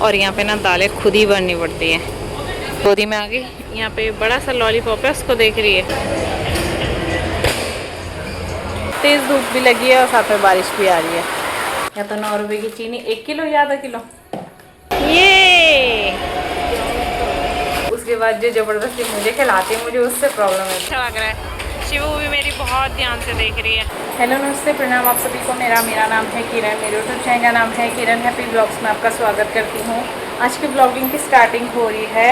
और यहाँ पे ना दालें खुद ही भरनी पड़ती है। गोदी में आ गई, यहाँ पे बड़ा सा लॉलीपॉप है, उसको देख रही है। तेज़ धूप भी लगी है और साथ में बारिश भी आ रही है। या तो 9 रुपये की चीनी 1 किलो या आधा किलो, ये उसके बाद जो ज़बरदस्ती मुझे खिलाती है, मुझे उससे प्रॉब्लम है। अच्छा लग रहा है। शिवू भी मेरी बहुत ध्यान से देख रही है। हेलो नमस्ते प्रणाम आप सभी को। मेरा नाम है किरण, मेरे यूट्यूब चैनल का नाम है किरण हैप्पी ब्लॉग्स में आपका स्वागत करती हूँ। आज की ब्लॉगिंग की स्टार्टिंग हो रही है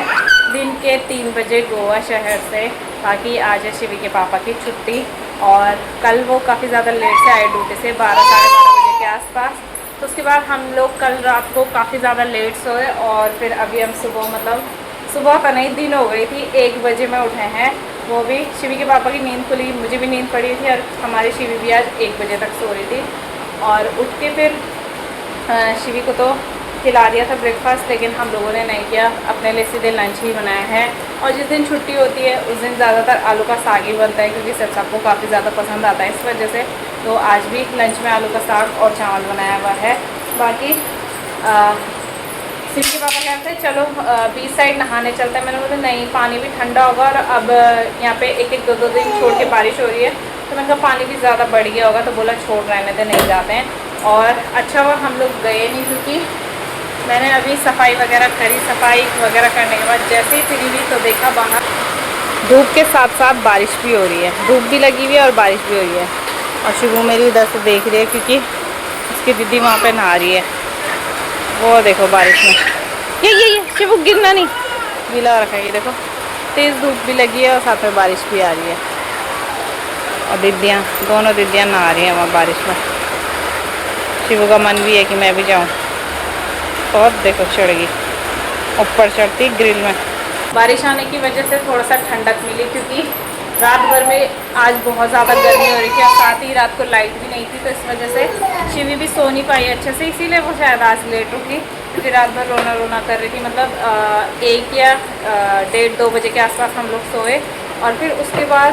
दिन के 3 बजे गोवा शहर से, ताकि आज है शिवी के पापा की छुट्टी। और कल वो काफ़ी ज़्यादा लेट से आए ड्यूटी से, 12 साढ़े 12 बजे के आसपास। तो उसके बाद हम लोग कल रात को काफ़ी ज़्यादा लेट सोए और फिर अभी हम सुबह का नहीं दिन हो गई थी, 1 बजे में उठे हैं। वो भी शिवी के पापा की नींद खुली, मुझे भी नींद पड़ी थी और हमारी शिवी भी आज 1 बजे तक सो रही थी। और उठ के फिर शिवी को तो खिला दिया था ब्रेकफास्ट, लेकिन हम लोगों ने नहीं किया, अपने लिए सीधे लंच ही बनाया है। और जिस दिन छुट्टी होती है उस दिन ज़्यादातर आलू का साग ही बनता है, क्योंकि सबको काफ़ी ज़्यादा पसंद आता है इस वजह से। तो आज भी लंच में आलू का साग और चावल बनाया हुआ है। बाकी शिवी के पापा कहते हैं चलो बीच साइड नहाने चलते हैं। मैंने बोला नहीं, पानी भी ठंडा होगा और अब यहाँ पे 1-1 2-2 दिन छोड़ के बारिश हो रही है, तो मैंने कहा पानी भी ज़्यादा बढ़ गया होगा, तो बोला छोड़ रहने दे, नहीं जाते हैं। और अच्छा हुआ हम लोग गए नहीं, क्योंकि मैंने अभी सफाई वगैरह करी। सफाई वगैरह करने के बाद जैसे ही फ्री हुई तो देखा बाहर धूप के साथ साथ बारिश भी हो रही है, धूप भी लगी हुई है और बारिश भी हो रही है। और शिवू मेरी उधर से देख रही है, क्योंकि उसकी दीदी वहाँ पे नहा रही है। वो देखो बारिश में ये शिवू गिरना नहीं, गीला रखा है। ये देखो तेज़ धूप भी लगी है और साथ में बारिश भी आ रही है। और दीदियाँ, दोनों दीदियाँ नहा रही हैं वहाँ बारिश में। शिवू का मन भी है कि मैं भी जाऊँ। बहुत देखो चढ़ गई, ऊपर चढ़ती ग्रिल में। बारिश आने की वजह से थोड़ा सा ठंडक मिली, क्योंकि रात भर में आज बहुत ज़्यादा गर्मी हो रही थी और साथ ही रात को लाइट भी नहीं थी, तो इस वजह से शिवी भी सो नहीं पाई अच्छे से, इसीलिए वो शायद आज लेट उठी। क्योंकि रात भर रोना कर रही थी। मतलब 1 या 1:30-2 बजे के आसपास हम लोग सोए और फिर उसके बाद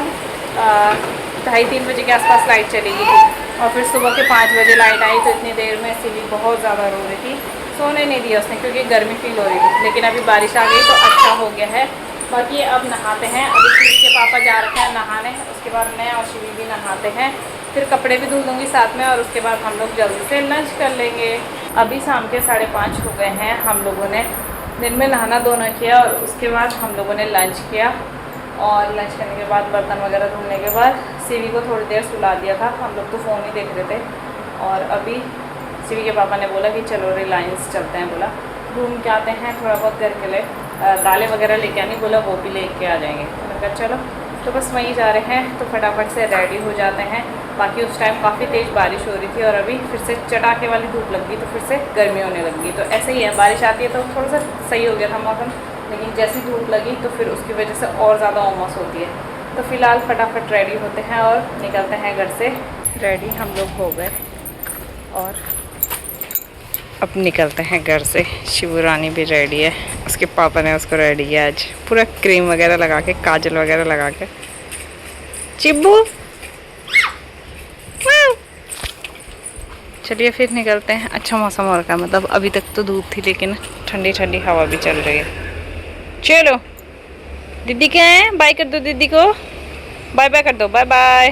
2:30-3 बजे के आसपास लाइट चली गई थी और फिर सुबह के 5 बजे लाइट आई। तो इतनी देर में शिवी बहुत ज़्यादा रो रही थी, सोने नहीं दिया उसने, क्योंकि गर्मी फील हो रही थी। लेकिन अभी बारिश आ गई तो अच्छा हो गया है। बाकी अब नहाते हैं। अभी शिवी के पापा जा रखे हैं नहाने, उसके बाद मैं और शिवी भी नहाते हैं, फिर कपड़े भी धुल दूँगी साथ में, और उसके बाद हम लोग जल्दी से लंच कर लेंगे। अभी शाम के 5:30 हो गए हैं। हम लोगों ने दिन में नहाना धोना किया और उसके बाद हम लोगों ने लंच किया। और लंच करने के बाद बर्तन वगैरह धुलने के बाद शिवी को थोड़ी देर सुला दिया था। हम लोग तो फ़ोन ही देख रहे थे। और अभी शिवी के पापा ने बोला कि चलो रिलायंस चलते हैं, बोला घूम के आते हैं, थोड़ा बहुत घर के लिए दालें वगैरह लेके आनी, बोला वो भी लेके आ जाएंगे। तो मैंने कहा चलो, तो बस वहीं जा रहे हैं। तो फटाफट से रेडी हो जाते हैं। बाकी उस टाइम काफ़ी तेज़ बारिश हो रही थी और अभी फिर से चटाके वाली धूप लग गई, तो फिर से गर्मी होने लग गई। तो ऐसे ही है, बारिश आती है तो थोड़ा सा सही हो गया था मौसम, लेकिन जैसी धूप लगी तो फिर उसकी वजह से और ज़्यादा उमस होती है। तो फ़िलहाल फटाफट रेडी होते हैं और निकलते हैं घर से। रेडी हम लोग हो गए और अब निकलते हैं घर से। शिवू रानी भी रेडी है, उसके पापा ने उसको रेडी किया आज, पूरा क्रीम वगैरह लगा के, काजल वगैरह लगा के। चिब्बू चलिए फिर निकलते हैं। अच्छा मौसम हो रखा है, मतलब अभी तक तो धूप थी, लेकिन ठंडी ठंडी हवा भी चल रही है। चलो दीदी क्या है, बाय कर दो दीदी को, बाय बाय कर दो, बाय बाय।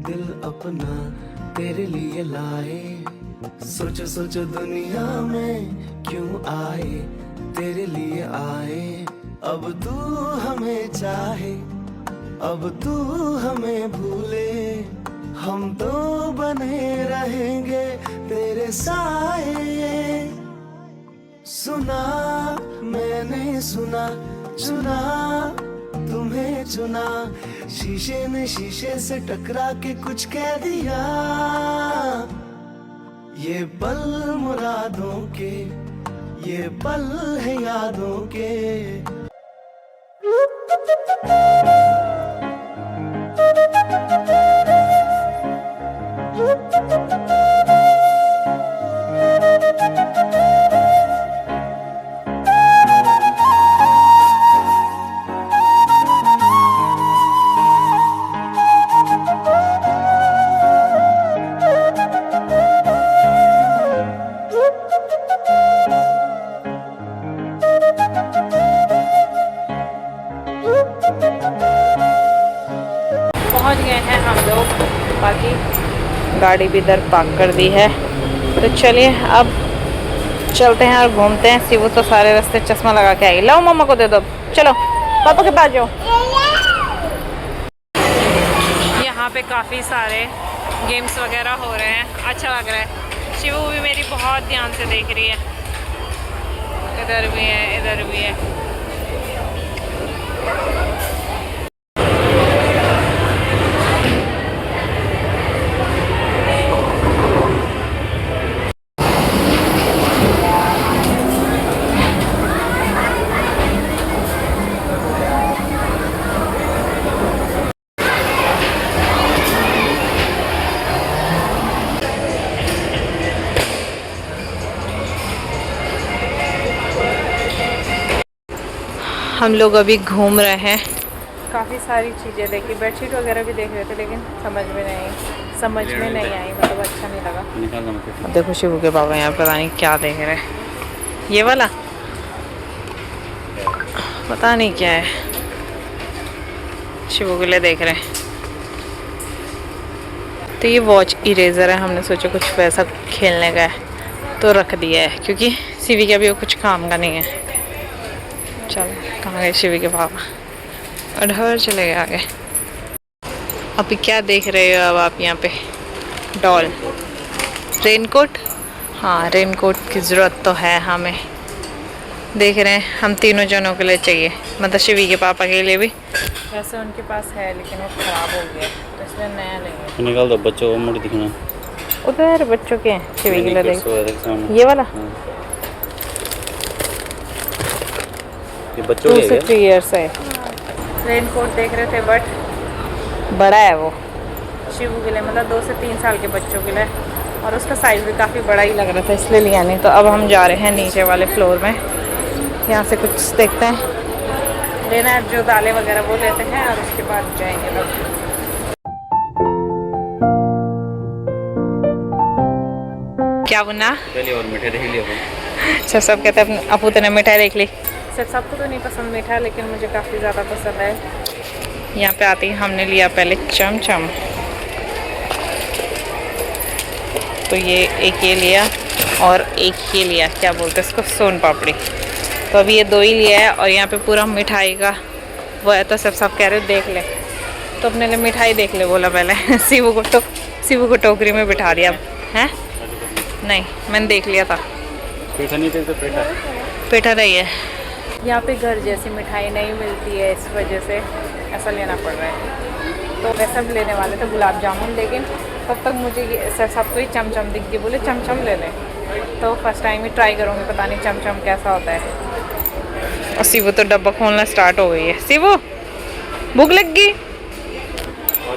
दिल अपना तेरे लिए लाए, सोचो सोचो दुनिया में क्यों आए, तेरे लिए आए। अब तू हमें चाहे, अब तू हमें भूले, हम तो बने रहेंगे तेरे साए। सुना मैंने सुना, चुना तुम्हें चुना, शीशे ने शीशे से टकरा के कुछ कह दिया। ये पल मुरादों के, ये पल है यादों के। पापा की गाड़ी भी इधर पार्क कर दी है। तो चलिए अब चलते हैं और घूमते हैं। सिवू तो सारे रास्ते चश्मा लगा के आई। लाओ मम्मा को दे दो, चलो पापा के पास जाओ। यहाँ पे काफ़ी सारे गेम्स वगैरह हो रहे हैं, अच्छा लग रहा है। शिवू भी मेरी बहुत ध्यान से देख रही है। इधर भी है, इधर भी है। हम लोग अभी घूम रहे हैं, काफ़ी सारी चीज़ें देखी, बेडशीट वगैरह भी देख रहे थे, लेकिन समझ में नहीं आई, मतलब अच्छा नहीं लगा। अब देखो शिवू के पापा यहाँ पता नहीं क्या देख रहे हैं। ये वाला पता नहीं क्या है, शिवू के लिए देख रहे हैं। तो ये वॉच इरेजर है, हमने सोचा कुछ वैसा खेलने का है तो रख दिया है, क्योंकि शिवी का भी वो कुछ काम का नहीं है। चलो कहाँ गए शिवी के पापा, अधर चले गए आगे। अभी क्या देख रहे हो अब आप यहाँ पे? Doll, raincoat. हाँ रेनकोट की ज़रूरत तो है हमें, देख रहे हैं हम तीनों जनों के लिए चाहिए, मतलब शिवी के पापा के लिए भी। वैसे उनके पास है लेकिन वो ख़राब हो गया, तो इसलिए नया लेंगे। निकाल दो, बच्चों को मुड़ दिखना उधर बच्चों के हैं, शिवी के लिए देख। ये वाला ये बच्चों 2 से 3 ईयर्स है। रेनकोट देख रहे थे बट बड़ा है वो शिवू के लिए, मतलब 2 से 3 साल के बच्चों के लिए, और उसका साइज़ भी काफ़ी बड़ा ही लग रहा था, इसलिए लिया नहीं। तो अब हम जा रहे हैं नीचे वाले फ्लोर में, यहाँ से कुछ देखते हैं, लेना है जो दालें वगैरह वो लेते हैं और उसके बाद जाएंगे लोग। क्या बुना? और मिठाई देख लिया। सब कहते हैं अपू तूने मिठाई देख ली। सबको तो नहीं पसंद मीठा, लेकिन मुझे काफ़ी ज़्यादा पसंद है। यहाँ पे आते ही हमने लिया पहले चमचम, तो ये एक ये लिया और एक ये लिया, क्या बोलते हैं इसको, सोन पापड़ी। तो अभी ये 2 ही लिया है, और यहाँ पे पूरा मिठाई का वो है, तो सब कह रहे हो देख ले, तो अपने लिए मिठाई देख ले बोला पहले। शिवू को टोकरी में बिठा दिया है। नहीं मैंने देख लिया था, पेठा नहीं थे तो पेठा नहीं है। यहाँ पे घर जैसी मिठाई नहीं मिलती है, इस वजह से ऐसा लेना पड़ रहा है। तो वैसा भी लेने वाले थे गुलाब जामुन, लेकिन तब तक मुझे ये सबको ही चमचम दिख गई, बोले चमचम ले लें। तो फर्स्ट टाइम ही ट्राई करूँगी, पता नहीं चमचम कैसा होता है। और शिवू तो डब्बा खोलना स्टार्ट हो गई है। शिवू भूख लग गई।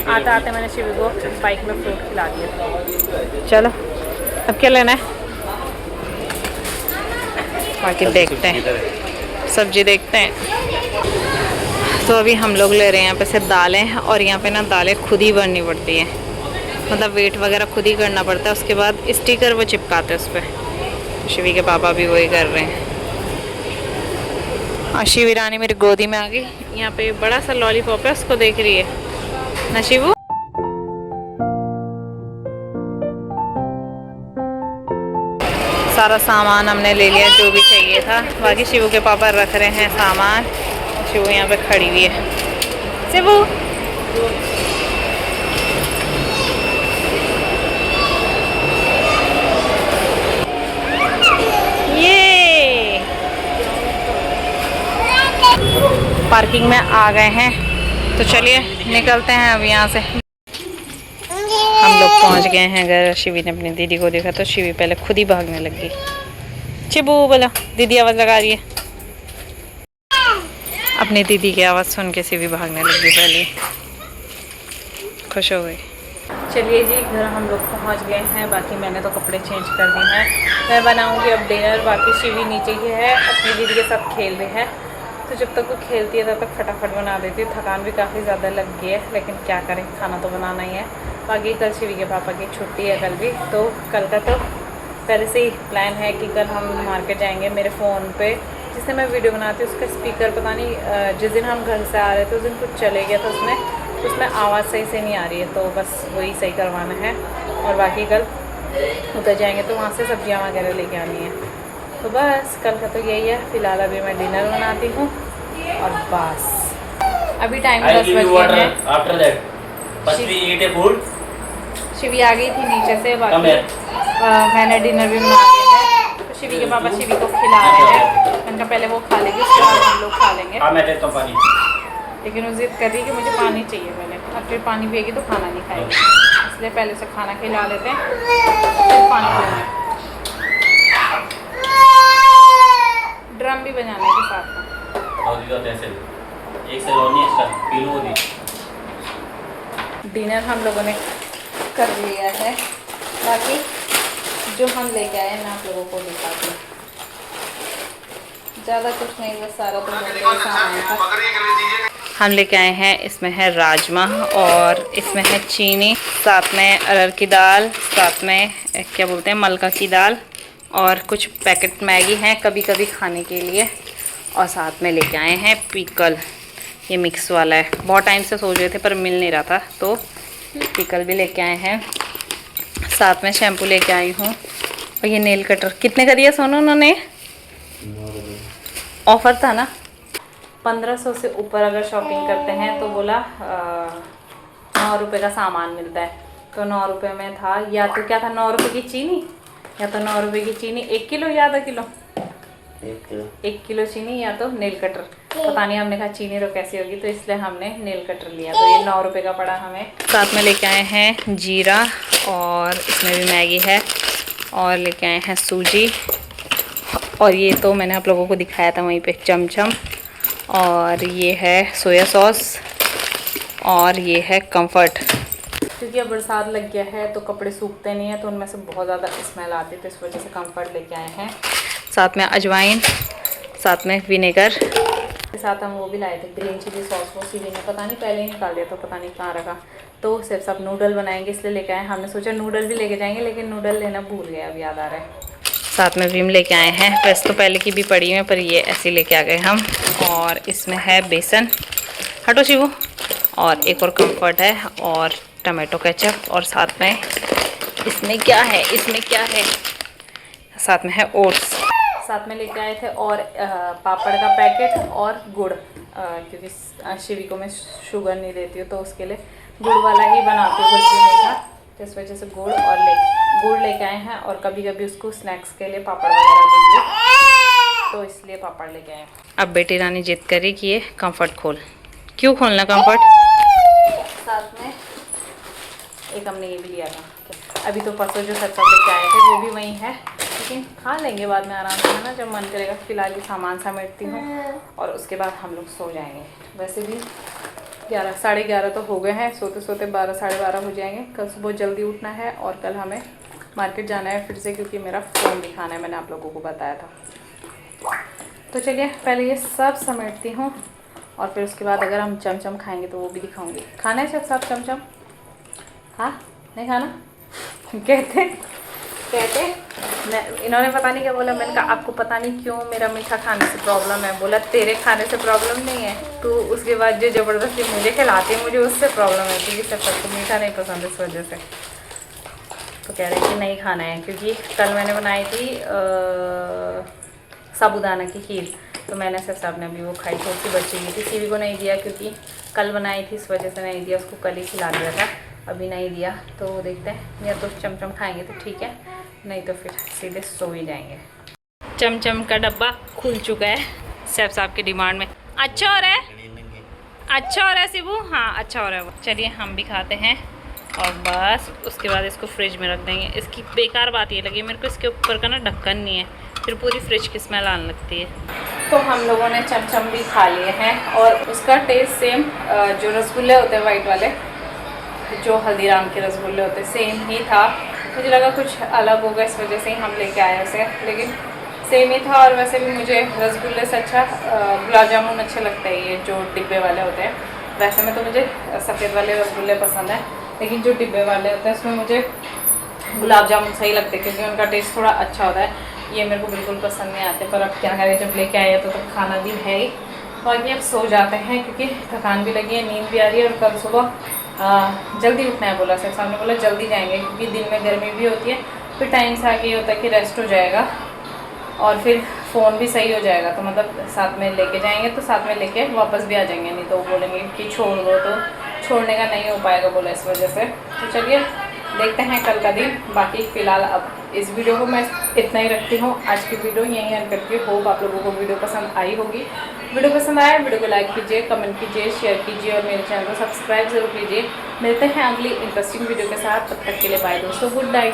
आते आते मैंने शिवू को बाइक में फ्रूट खिला दिया। चलो अब क्या लेना है, बाकी देखते हैं, सब्जी देखते हैं। तो अभी हम लोग ले रहे हैं यहाँ पे से दालें, और यहाँ पे ना दालें खुद ही भरनी पड़ती है, मतलब वेट वगैरह खुद ही करना पड़ता है। उसके बाद स्टिकर वो चिपकाते हैं उस पर। शिवी के पापा भी वही कर रहे हैं। और शिवी रानी मेरी गोदी में आ गई। यहाँ पे बड़ा सा लॉलीपॉप है, उसको देख रही है ना शिवू। सारा सामान हमने ले लिया जो भी चाहिए था, बाकी शिवू के पापा रख रहे हैं सामान। शिवू यहाँ पे खड़ी हुई है। शिवू ये पार्किंग में आ गए हैं, तो चलिए निकलते हैं अब यहाँ से। हम लोग पहुँच गए हैं घर। शिवी ने अपनी दीदी को देखा तो शिवी पहले खुद ही भागने लग गई। चिबू बोला, दीदी आवाज़ लगा रही है। अपनी दीदी की आवाज़ सुन के शिवी भागने लग गई, पहले खुश हो गई। चलिए जी घर हम लोग पहुँच गए हैं। बाकी मैंने तो कपड़े चेंज कर दिए हैं, मैं बनाऊँगी अब डिनर। बाकी शिवी नीचे ही है, अपनी दीदी के साथ खेल रहे हैं। तो जब तक वो खेलती है तब तक फटाफट बना देती है। थकान भी काफ़ी ज़्यादा लग गई है, लेकिन क्या करें, खाना तो बनाना ही है। बाकी कल शिवी के पापा की छुट्टी है कल भी, तो कल का तो पहले से ही प्लान है कि कल हम मार्केट जाएंगे। मेरे फ़ोन पे जिससे मैं वीडियो बनाती हूँ उसका स्पीकर पता नहीं जिस दिन हम घर से आ रहे थे उस दिन कुछ चले गया था उसमें, उसमें आवाज़ सही से नहीं आ रही है, तो बस वही सही करवाना है। और बाकी कल उधर जाएंगे तो वहाँ से सब्जियाँ वगैरह लेके आनी है। तो बस कल का तो यही है। फ़िलहाल अभी मैं डिनर बनाती हूँ और बस अभी टाइम 10 बज गए हैं। शिवी आ गई थी नीचे से, बाकी मैंने डिनर भी बना दिया है। तो शिवी के पापा शिवी को खिला रहे हैं। उनका पहले वो खा लेगी, उसके बाद हम लोग खा लेंगे। लेकिन वो जिद कर रही है कि मुझे पानी चाहिए पहले, अब फिर पानी पिएगी तो खाना नहीं खाएगी, इसलिए पहले से खाना खिला लेते हैं फिर पानी पीना है। ड्रम भी बजाने के साथ में। डिनर हम लोगों ने कर लिया है, बाकी जो हम लेके आए हैं मैं आप लोगों को दिखाती हूँ। ज़्यादा कुछ नहीं, बस सारा तो सामान था। हम लेके आए हैं, इसमें है राजमा और इसमें है चीनी, साथ में अरहर की दाल, साथ में क्या बोलते हैं मलका की दाल, और कुछ पैकेट मैगी हैं कभी कभी खाने के लिए, और साथ में लेके आए हैं पिकल, ये मिक्स वाला है। बहुत टाइम से सोच रहे थे पर मिल नहीं रहा था, तो पिकल भी लेके आए हैं। साथ में शैम्पू लेके आई हूँ, और ये नेल कटर कितने का दिया सोनू उन्होंने? ऑफ़र था ना, 1500 से ऊपर अगर शॉपिंग करते हैं तो बोला 9 रुपये का सामान मिलता है। तो 9 रुपये में था, या तो क्या था 9 रुपये की चीनी, या तो 9 रुपये की चीनी 1 किलो या आधा किलो, 1 किलो चीनी, या तो नेल कटर। पता नहीं, हमने कहा चीनी तो कैसी होगी, तो इसलिए हमने नेल कटर लिया। तो ये 9 रुपये का पड़ा हमें। साथ में लेके आए हैं जीरा, और इसमें भी मैगी है, और लेके आए हैं सूजी, और ये तो मैंने आप लोगों को दिखाया था वहीं पे चमचम, और ये है सोया सॉस, और ये है कंफर्ट। क्योंकि अब बरसात लग गया है तो कपड़े सूखते नहीं है, तो उनमें से बहुत ज़्यादा स्मेल आती है, तो इस वजह से कंफर्ट लेके आए हैं। साथ में अजवाइन, साथ में विनेगर, के साथ हम वो भी लाए थे ग्रीन चिली सॉस। वो सीधी ने पता नहीं पहले ही निकाल दिया, तो पता नहीं कहाँ रखा। तो सिर्फ सब नूडल बनाएंगे इसलिए लेके आए। हमने सोचा नूडल भी लेके जाएंगे, लेकिन नूडल लेना भूल गए, अब याद आ रहा है। साथ में विम लेके आए हैं, वैसे तो पहले की भी पड़ी है पर ये ऐसे लेके आ गए हम। और इसमें है बेसन, हटो शिवू, और एक और कंफर्ट है, और टमाटो केचप, और साथ में इसमें क्या है, इसमें क्या है, साथ में है ओट्स। साथ में लेके आए थे और पापड़ का पैकेट और गुड़, क्योंकि शिवी को मैं शुगर नहीं देती हूँ, तो उसके लिए गुड़ वाला ही बनाती हूँ, कुछ भी मीठा, तो इस वजह से गुड़ लेके आए हैं। और कभी कभी उसको स्नैक्स के लिए पापड़ वगैरह देंगे, तो इसलिए पापड़ लेके आए। अब बेटी रानी जिद करी कि ये कंफर्ट खोल। क्यों खोलना कंफर्ट? साथ में एक हमने ये भी लिया था। अभी तो परसों जो सब लेके आए थे वो भी वही है, लेकिन खा लेंगे बाद में आराम से, है ना, जब मन करेगा। फिलहाल ये सामान समेटती हूँ और उसके बाद हम लोग सो जाएंगे। वैसे भी 11 साढ़े 11 तो हो गए हैं, सोते सोते 12 साढ़े 12 हो जाएंगे। कल सुबह जल्दी उठना है, और कल हमें मार्केट जाना है फिर से, क्योंकि मेरा फ़ोन दिखाना है, मैंने आप लोगों को बताया था। तो चलिए पहले ये सब समेटती हूँ, और फिर उसके बाद अगर हम चमचम खाएँगे तो वो भी दिखाऊँगी। खाना है सब साथ चमचम? हाँ, नहीं खाना? कहते इन्होंने पता नहीं क्या बोला। मैंने कहा आपको पता नहीं क्यों मेरा मीठा खाने से प्रॉब्लम है। बोला तेरे खाने से प्रॉब्लम नहीं है, तो उसके बाद जो ज़बरदस्ती मुझे खिलाती है मुझे उससे प्रॉब्लम है, क्योंकि सबको मीठा नहीं पसंद इस वजह से। तो कह रहे कि नहीं खाना है, क्योंकि कल मैंने बनाई थी साबूदाना की खीर, तो मैंने सिर्फ साहब ने भी वो खाई, थोड़ी सी बची हुई थी। सीवी को नहीं दिया क्योंकि कल बनाई थी, इस वजह से नहीं दिया, उसको कल ही खिला दिया था, अभी नहीं दिया। तो देखते हैं, या तो चमचम खाएंगे तो ठीक है, नहीं तो फिर सीधे सो ही जाएंगे। चमचम का डब्बा खुल चुका है सैफ साहब की डिमांड में। अच्छा हो रहा है, अच्छा हो रहा है शिबू? हाँ अच्छा हो रहा है वो। चलिए हम भी खाते हैं, और बस उसके बाद इसको फ्रिज में रख देंगे। इसकी बेकार बात ये लगी मेरे को, इसके ऊपर का ना ढक्कन नहीं है, फिर पूरी फ्रिज की स्मेल आने लगती है। तो हम लोगों ने चमचम भी खा लिए हैं, और उसका टेस्ट सेम जो रसगुल्ले होते हैं वाइट वाले, जो हल्दीराम के रसगुल्ले होते हैं, सेम ही था। मुझे लगा कुछ अलग होगा, इस वजह से ही हम लेके आए उसे, लेकिन सेम ही था। और वैसे भी मुझे रसगुल्ले से अच्छा गुलाब जामुन अच्छे लगते हैं, ये जो डिब्बे वाले होते हैं। वैसे में तो मुझे सफ़ेद वाले रसगुल्ले पसंद है, लेकिन जो डिब्बे वाले होते हैं उसमें मुझे गुलाब जामुन सही लगते हैं, क्योंकि उनका टेस्ट थोड़ा अच्छा होता है। ये मेरे को बिल्कुल पसंद नहीं आते, पर अब क्या करें, जब लेके आए तो खाना भी है ही, बाकी अब सो जाते हैं क्योंकि थकान भी लगी है, नींद भी आ रही है। और कल सुबह जल्दी उठना है बोला सर साहब ने, बोला जल्दी जाएंगे क्योंकि दिन में गर्मी भी होती है। फिर टाइम से आके ये होता है कि रेस्ट हो जाएगा और फिर फ़ोन भी सही हो जाएगा, तो मतलब साथ में लेके जाएंगे तो साथ में लेके वापस भी आ जाएंगे, नहीं तो वो बोलेंगे कि छोड़ दो, तो छोड़ने का नहीं हो पाएगा बोला इस वजह से। तो चलिए देखते हैं कल का दिन। बाकी फ़िलहाल अब इस वीडियो को मैं इतना ही रखती हूँ। आज की वीडियो यहीं एंड करती हूँ। होप आप लोगों को वीडियो पसंद आई होगी। वीडियो पसंद आया वीडियो को लाइक कीजिए, कमेंट कीजिए, शेयर कीजिए और मेरे चैनल को सब्सक्राइब जरूर कीजिए। मिलते हैं अगली इंटरेस्टिंग वीडियो के साथ, तब तक के लिए बाय दोस्तों, गुड नाइट।